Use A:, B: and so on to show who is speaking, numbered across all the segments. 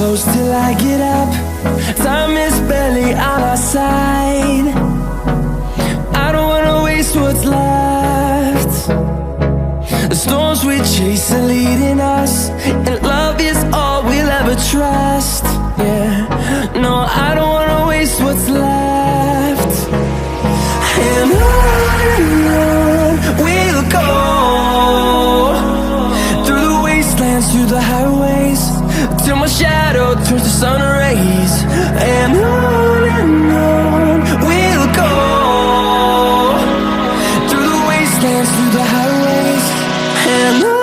A: close till I get up. Time is barely on our side. I don't wanna waste what's left. The storms we chase are leading us, and love is all we'll ever trust. Yeah, no, I don't wanna waste what's left. And on we'll go, through the wastelands, through the highways, till my shadow turns to sun rays. And on we'll go, through the wastelands, through the highways, and on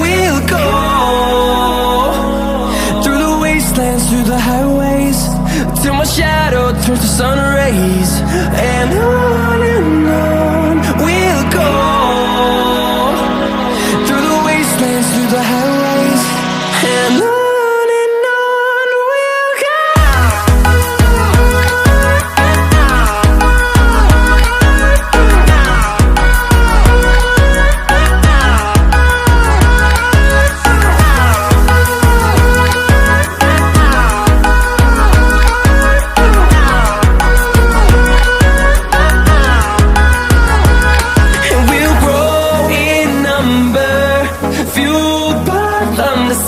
A: we'll go. Through the highways, till my shadow turns to sun rays. And on we'll go, through the wastelands, through the highways, and on we'll go.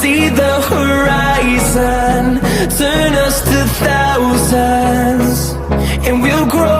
A: See the horizon turn us to thousands, and we'll grow